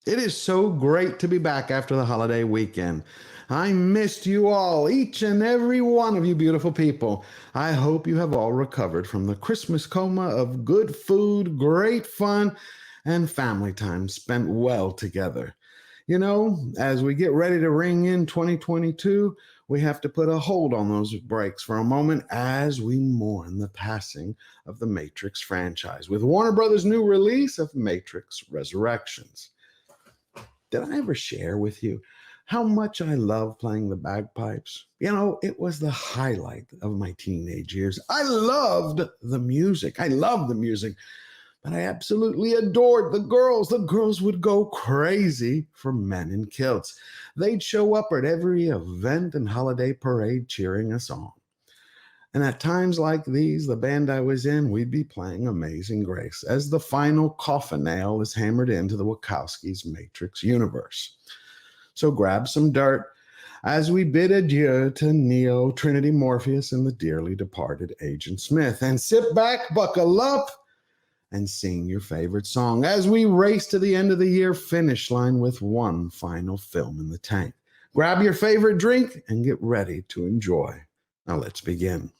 It is so great to be back after the holiday weekend. I missed you all, each and every one of you beautiful people. I hope you have all recovered from the Christmas coma of good food, great fun, and family time spent well together. You know, as we get ready to ring in 2022, we have to put a hold on those breaks for a moment as we mourn the passing of the Matrix franchise with Warner Brothers' new release of Matrix Resurrections. Did I ever share with you how much I love playing the bagpipes? You know, it was the highlight of my teenage years. I loved the music. I loved the music, but I absolutely adored the girls. The girls would go crazy for men in kilts. They'd show up at every event and holiday parade cheering us on. And at times like these, the band I was in, we'd be playing Amazing Grace as the final coffin nail is hammered into the Wachowskis' Matrix universe. So grab some dirt as we bid adieu to Neo, Trinity, Morpheus, and the dearly departed Agent Smith. And sit back, buckle up, and sing your favorite song as we race to the end of the year finish line with one final film in the tank. Grab your favorite drink and get ready to enjoy. Now let's begin.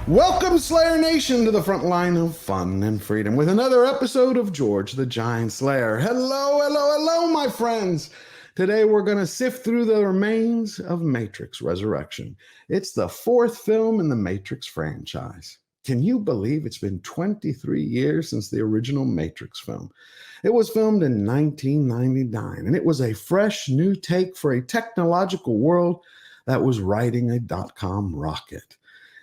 Welcome, Slayer Nation, to the front line of fun and freedom with another episode of George the Giant Slayer. Hello, hello, hello, my friends. Today we're going to sift through the remains of Matrix Resurrection. It's the fourth film in the Matrix franchise. Can you believe it's been 23 years since the original Matrix film? It was filmed in 1999, and it was a fresh new take for a technological world that was riding a dot-com rocket.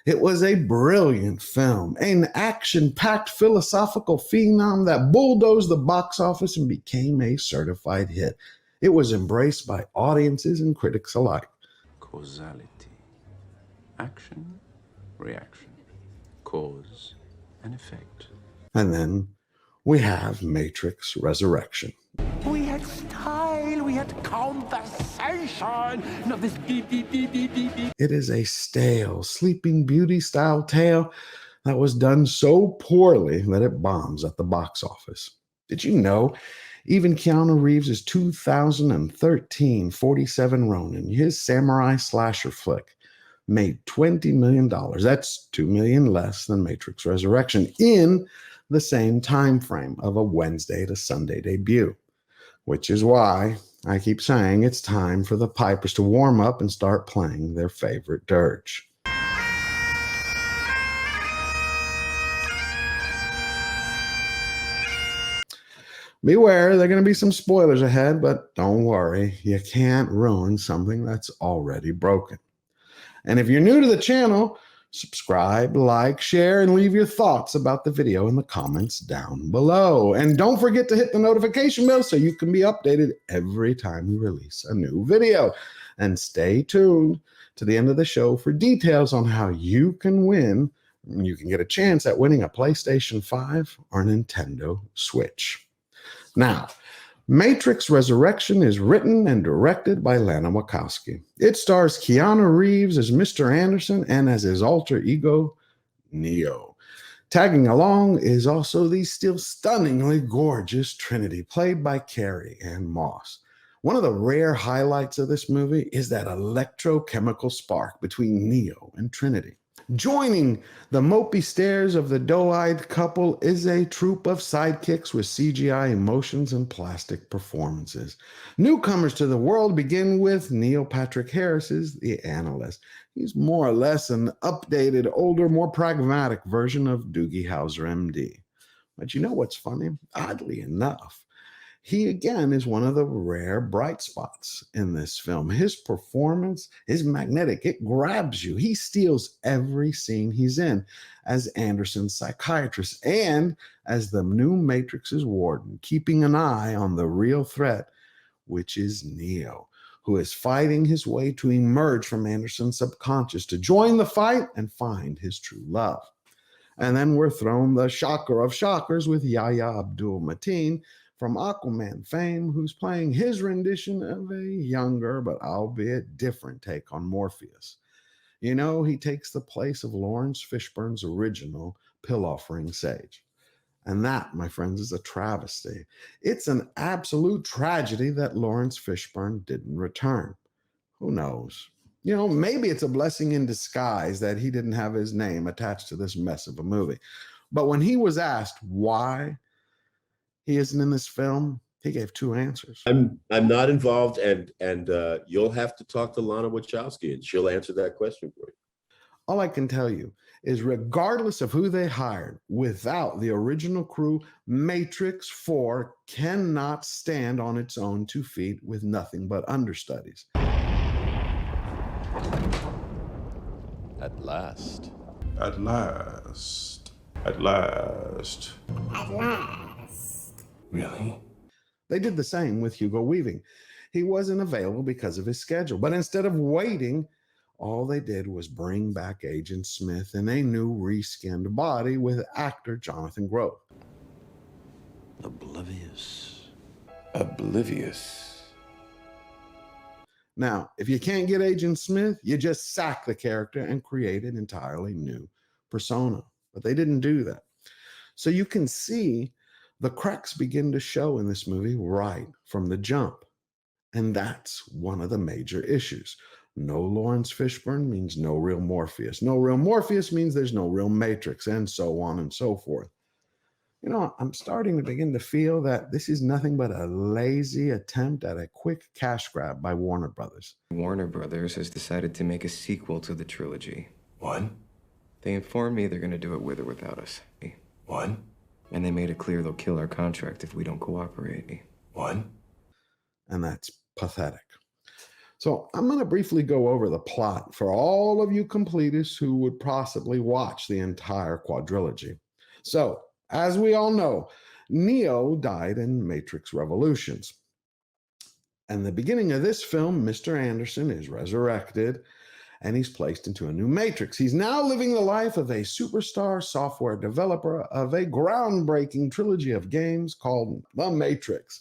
It was a brilliant film, an action-packed philosophical phenom that bulldozed the box office and became a certified hit. It was embraced by audiences and critics alike. Causality. Action, reaction. Cause and effect. And then we have Matrix Resurrection. We had style, we had conversation, not this beep, beep, beep, beep, beep, beep. It is a stale, Sleeping Beauty-style tale that was done so poorly that it bombs at the box office. Did you know even Keanu Reeves' 2013 47 Ronin, his samurai slasher flick, made $20 million. That's $2 million less than Matrix Resurrection in the same time frame of a Wednesday to Sunday debut. Which is why I keep saying it's time for the pipers to warm up and start playing their favorite dirge. Beware, there are going to be some spoilers ahead, but don't worry, you can't ruin something that's already broken. And if you're new to the channel, subscribe, like, share, and leave your thoughts about the video in the comments down below. And don't forget to hit the notification bell so you can be updated every time we release a new video. And stay tuned to the end of the show for details on how you can win. You can get a chance at winning a PlayStation 5 or Nintendo Switch. Now, Matrix Resurrection is written and directed by Lana Wachowski. It stars Keanu Reeves as Mr. Anderson and as his alter ego, Neo. Tagging along is also the still stunningly gorgeous Trinity, played by Carrie and Moss. One of the rare highlights of this movie is that electrochemical spark between Neo and Trinity. Joining the mopey stares of the doe-eyed couple is a troupe of sidekicks with CGI emotions and plastic performances. Newcomers to the world begin with Neil Patrick Harris's The Analyst. He's more or less an updated, older, more pragmatic version of Doogie Howser, MD. But you know what's funny? Oddly enough, he again is one of the rare bright spots in this film. His performance is magnetic. It grabs you. He steals every scene he's in as Anderson's psychiatrist and as the new Matrix's warden, keeping an eye on the real threat, which is Neo, who is fighting his way to emerge from Anderson's subconscious to join the fight and find his true love. And then we're thrown the shocker of shockers with Yahya Abdul-Mateen, from Aquaman fame, who's playing his rendition of a younger but albeit different take on Morpheus. You know, he takes the place of Laurence Fishburne's original pill-offering sage. And that, my friends, is a travesty. It's an absolute tragedy that Laurence Fishburne didn't return. Who knows? You know, maybe it's a blessing in disguise that he didn't have his name attached to this mess of a movie. But when he was asked why he isn't in this film, he gave two answers. I'm not involved, and you'll have to talk to Lana Wachowski, and she'll answer that question for you. All I can tell you is, regardless of who they hired, without the original crew, Matrix 4 cannot stand on its own 2 feet with nothing but understudies. At last. At last. At last. At last. Really? They did the same with Hugo Weaving. He wasn't available because of his schedule, but instead of waiting, all they did was bring back Agent Smith in a new reskinned body with actor Jonathan Groff. Oblivious. Oblivious. Now, if you can't get Agent Smith, you just sack the character and create an entirely new persona. But they didn't do that. So you can see the cracks begin to show in this movie right from the jump. And that's one of the major issues. No Laurence Fishburne means no real Morpheus. No real Morpheus means there's no real Matrix, and so on and so forth. You know, I'm starting to begin to feel that this is nothing but a lazy attempt at a quick cash grab by Warner Brothers. Warner Brothers has decided to make a sequel to the trilogy. What? They informed me they're going to do it with or without us. What? And they made it clear they'll kill our contract if we don't cooperate. What? And that's pathetic. So I'm going to briefly go over the plot for all of you completists who would possibly watch the entire quadrilogy. So, as we all know, Neo died in Matrix Revolutions. And the beginning of this film, Mr. Anderson is resurrected and he's placed into a new Matrix. He's now living the life of a superstar software developer of a groundbreaking trilogy of games called The Matrix.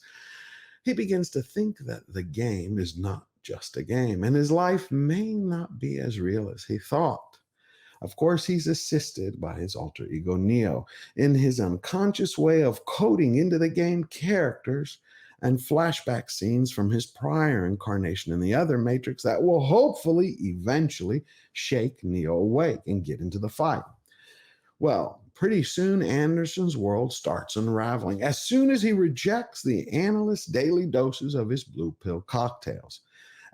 He begins to think that the game is not just a game, and his life may not be as real as he thought. Of course, he's assisted by his alter ego Neo in his unconscious way of coding into the game characters and flashback scenes from his prior incarnation in the other Matrix that will hopefully eventually shake Neo awake and get into the fight. Well, pretty soon Anderson's world starts unraveling as soon as he rejects the analyst's daily doses of his blue pill cocktails.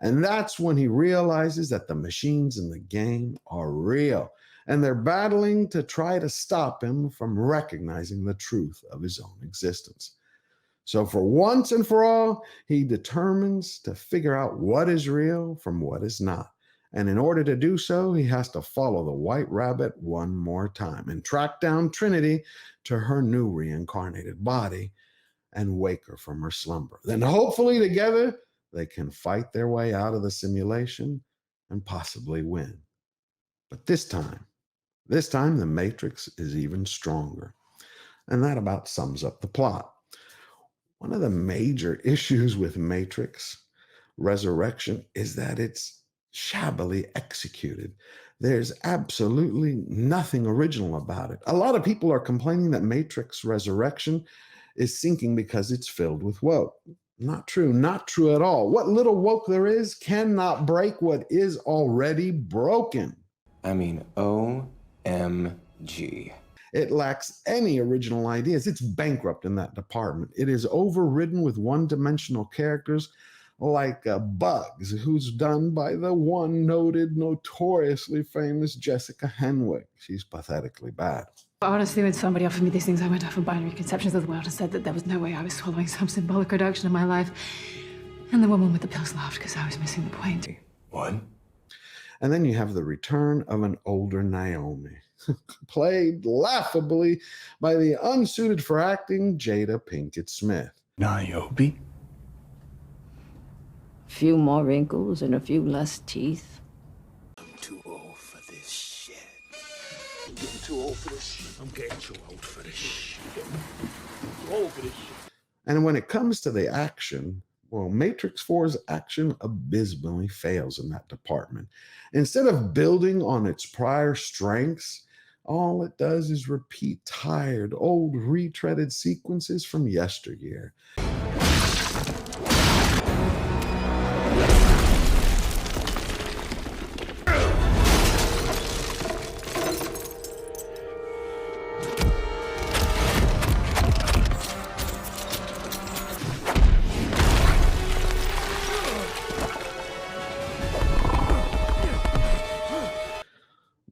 And that's when he realizes that the machines in the game are real, and they're battling to try to stop him from recognizing the truth of his own existence. So for once and for all, he determines to figure out what is real from what is not. And in order to do so, he has to follow the White Rabbit one more time and track down Trinity to her new reincarnated body and wake her from her slumber. Then hopefully together, they can fight their way out of the simulation and possibly win. But this time the Matrix is even stronger. And that about sums up the plot. One of the major issues with Matrix Resurrection is that it's shabbily executed. There's absolutely nothing original about it. A lot of people are complaining that Matrix Resurrection is sinking because it's filled with woke. Not true, not true at all. What little woke there is cannot break what is already broken. I mean, OMG. It lacks any original ideas. It's bankrupt in that department. It is overridden with one-dimensional characters like Bugs, who's done by the one noted, notoriously famous Jessica Henwick. She's pathetically bad. Honestly, when somebody offered me these things, I went off of binary conceptions of the world and said that there was no way I was swallowing some symbolic reduction of my life. And the woman with the pills laughed because I was missing the point. What? And then you have the return of an older Naomi, played laughably by the unsuited for acting Jada Pinkett Smith. Niobe? A few more wrinkles and a few less teeth. I'm too old for this shit. I'm getting too old for this shit. I'm getting too old for this shit. I'm getting too old for this shit. And when it comes to the action, well, Matrix 4's action abysmally fails in that department. Instead of building on its prior strengths, all it does is repeat tired, old, retreaded sequences from yesteryear.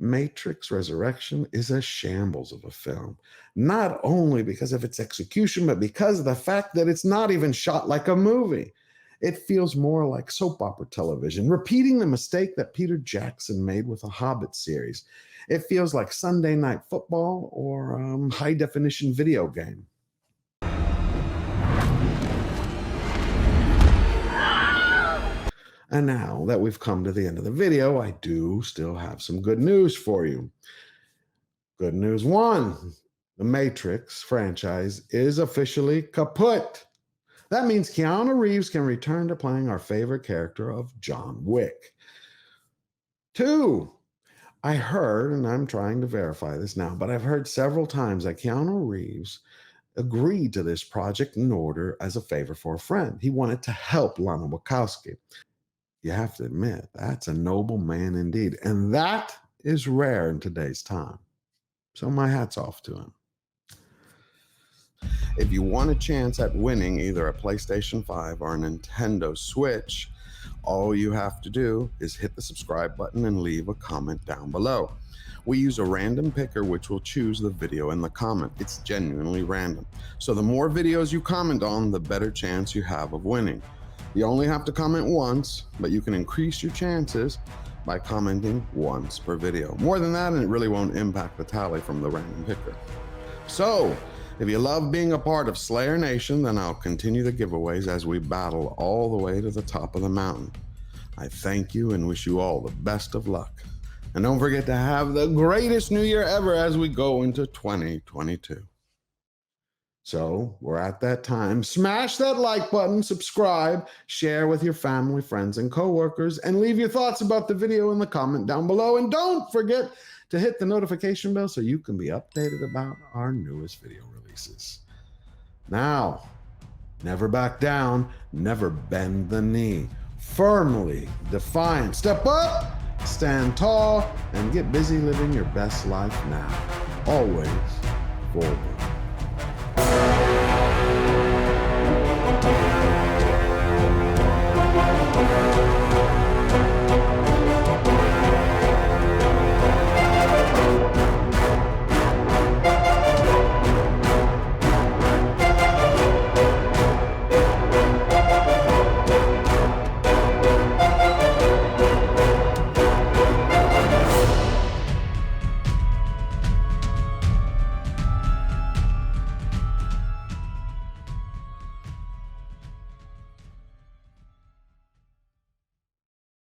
Matrix Resurrection is a shambles of a film, not only because of its execution, but because of the fact that it's not even shot like a movie. It feels more like soap opera television, repeating the mistake that Peter Jackson made with the Hobbit series. It feels like Sunday Night Football or high-definition video game. And now that we've come to the end of the video, I do still have some good news for you. Good news one, the Matrix franchise is officially kaput. That means Keanu Reeves can return to playing our favorite character of John Wick. Two, I heard, and I'm trying to verify this now, but I've heard several times that Keanu Reeves agreed to this project in order as a favor for a friend. He wanted to help Lana Wachowski. You have to admit, that's a noble man indeed. And that is rare in today's time. So my hat's off to him. If you want a chance at winning either a PlayStation 5 or a Nintendo Switch, all you have to do is hit the subscribe button and leave a comment down below. We use a random picker which will choose the video in the comment. It's genuinely random. So the more videos you comment on, the better chance you have of winning. You only have to comment once, but you can increase your chances by commenting once per video. More than that, and it really won't impact the tally from the random picker. So, if you love being a part of Slayer Nation, then I'll continue the giveaways as we battle all the way to the top of the mountain. I thank you and wish you all the best of luck. And don't forget to have the greatest new year ever as we go into 2022. So we're at that time. Smash that like button, subscribe, share with your family, friends, and coworkers, and leave your thoughts about the video in the comment down below. And don't forget to hit the notification bell so you can be updated about our newest video releases. Now, never back down, never bend the knee. Firmly, defiant, step up, stand tall, and get busy living your best life now. Always forward.